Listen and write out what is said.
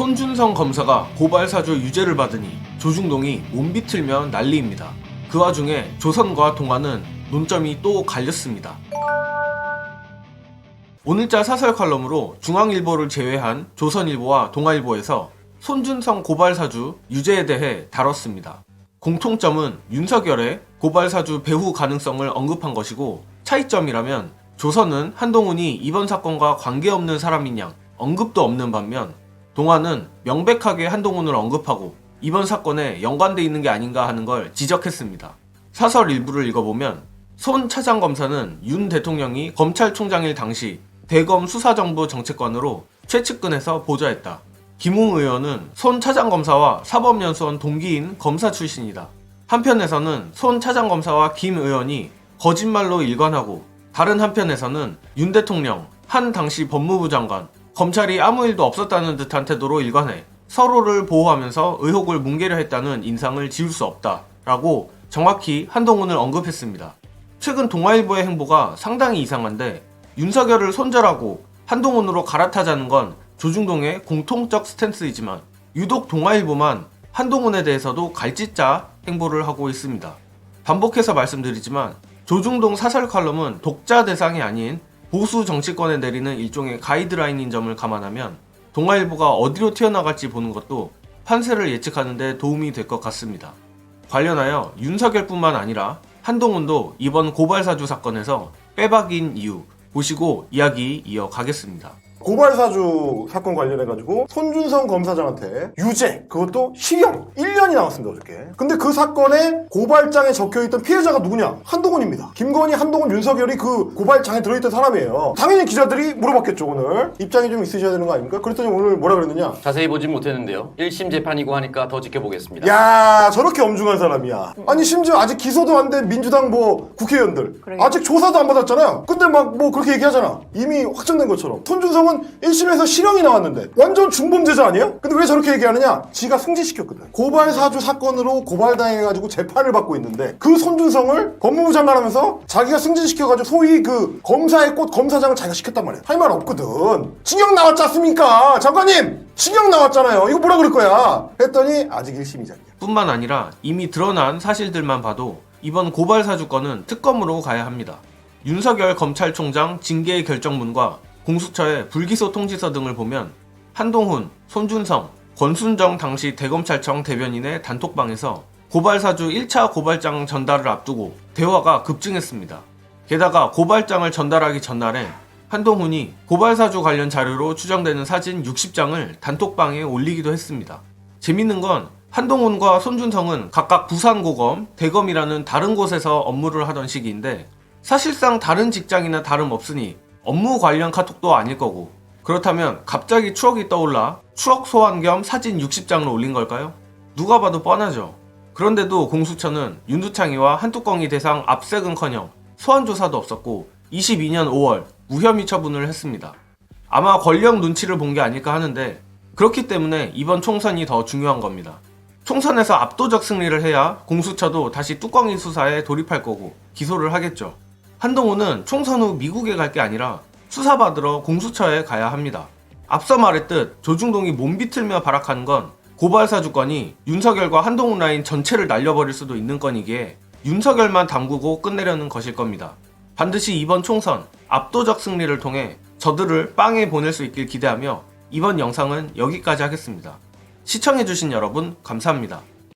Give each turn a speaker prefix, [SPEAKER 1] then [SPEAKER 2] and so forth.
[SPEAKER 1] 손준성 검사가 고발사주 유죄를 받으니 조중동이 몸비틀며 난리입니다. 그 와중에 조선과 동아는 논점이 또 갈렸습니다. 오늘자 사설 칼럼으로 중앙일보를 제외한 조선일보와 동아일보에서 손준성 고발사주 유죄에 대해 다뤘습니다. 공통점은 윤석열의 고발사주 배후 가능성을 언급한 것이고, 차이점이라면 조선은 한동훈이 이번 사건과 관계없는 사람인 양 언급도 없는 반면, 동아는 명백하게 한동훈을 언급하고 이번 사건에 연관돼 있는 게 아닌가 하는 걸 지적했습니다. 사설 일부를 읽어보면 손 차장검사는 윤 대통령이 검찰총장일 당시 대검 수사정보 정책관으로 최측근에서 보좌했다. 김웅 의원은 손 차장검사와 사법연수원 동기인 검사 출신이다. 한편에서는 손 차장검사와 김 의원이 거짓말로 일관하고, 다른 한편에서는 윤 대통령, 한 당시 법무부 장관, 검찰이 아무 일도 없었다는 듯한 태도로 일관해 서로를 보호하면서 의혹을 뭉개려 했다는 인상을 지울 수 없다 라고 정확히 한동훈을 언급했습니다. 최근 동아일보의 행보가 상당히 이상한데, 윤석열을 손절하고 한동훈으로 갈아타자는 건 조중동의 공통적 스탠스이지만 유독 동아일보만 한동훈에 대해서도 갈짓자 행보를 하고 있습니다. 반복해서 말씀드리지만 조중동 사설 칼럼은 독자 대상이 아닌 보수 정치권에 내리는 일종의 가이드라인인 점을 감안하면 동아일보가 어디로 튀어나갈지 보는 것도 판세를 예측하는 데 도움이 될 것 같습니다. 관련하여 윤석열뿐만 아니라 한동훈도 이번 고발사주 사건에서 빼박인 이유 보시고 이야기 이어가겠습니다.
[SPEAKER 2] 고발사주 사건 관련해가지고 손준성 검사장한테 유죄, 그것도 실형 1년이 나왔습니다, 어저께. 근데 그 사건에 고발장에 적혀있던 피해자가 누구냐? 한동훈입니다. 김건희, 한동훈, 윤석열이 그 고발장에 들어있던 사람이에요. 당연히 기자들이 물어봤겠죠, 오늘. 입장이 좀 있으셔야 되는 거 아닙니까? 그랬더니 오늘 뭐라 그랬느냐?
[SPEAKER 3] 자세히 보진 못했는데요. 1심 재판이고 하니까 더 지켜보겠습니다.
[SPEAKER 2] 야, 저렇게 엄중한 사람이야. 아니, 심지어 아직 기소도 안 된 민주당 국회의원들 아직 조사도 안 받았잖아요. 근데 막 그렇게 얘기하잖아. 이미 확정된 것처럼. 손준성은 1심에서 실형이 나왔는데 완전 중범죄자 아니에요? 근데 왜 저렇게 얘기하느냐? 지가 승진시켰거든. 고발사주 사건으로 고발당해가지고 재판을 받고 있는데 그 손준성을 법무부 장관 하면서 자기가 승진시켜가지고 소위 그 검사의 꽃 검사장을 자기가 시켰단 말이야. 할 말 없거든. 징역 나왔지 않습니까? 장관님! 징역 나왔잖아요. 이거 뭐라 그럴 거야? 했더니 아직 1심이잖아요.
[SPEAKER 1] 뿐만 아니라 이미 드러난 사실들만 봐도 이번 고발사주건은 특검으로 가야 합니다. 윤석열 검찰총장 징계 결정문과 공수처의 불기소 통지서 등을 보면 한동훈, 손준성, 권순정 당시 대검찰청 대변인의 단톡방에서 고발사주 1차 고발장 전달을 앞두고 대화가 급증했습니다. 게다가 고발장을 전달하기 전날에 한동훈이 고발사주 관련 자료로 추정되는 사진 60장을 단톡방에 올리기도 했습니다. 재밌는 건 한동훈과 손준성은 각각 부산고검, 대검이라는 다른 곳에서 업무를 하던 시기인데 사실상 다른 직장이나 다름없으니 업무 관련 카톡도 아닐 거고, 그렇다면 갑자기 추억이 떠올라 추억 소환 겸 사진 60장을 올린 걸까요? 누가 봐도 뻔하죠. 그런데도 공수처는 윤두창이와 한뚜껑이 대상 압색은커녕 소환 조사도 없었고 22년 5월 무혐의 처분을 했습니다. 아마 권력 눈치를 본 게 아닐까 하는데, 그렇기 때문에 이번 총선이 더 중요한 겁니다. 총선에서 압도적 승리를 해야 공수처도 다시 뚜껑이 수사에 돌입할 거고 기소를 하겠죠. 한동훈은 총선 후 미국에 갈 게 아니라 수사받으러 공수처에 가야 합니다. 앞서 말했듯 조중동이 몸비틀며 발악하는 건 고발사주건이 윤석열과 한동훈 라인 전체를 날려버릴 수도 있는 건이기에 윤석열만 담그고 끝내려는 것일 겁니다. 반드시 이번 총선 압도적 승리를 통해 저들을 빵에 보낼 수 있길 기대하며 이번 영상은 여기까지 하겠습니다. 시청해주신 여러분 감사합니다.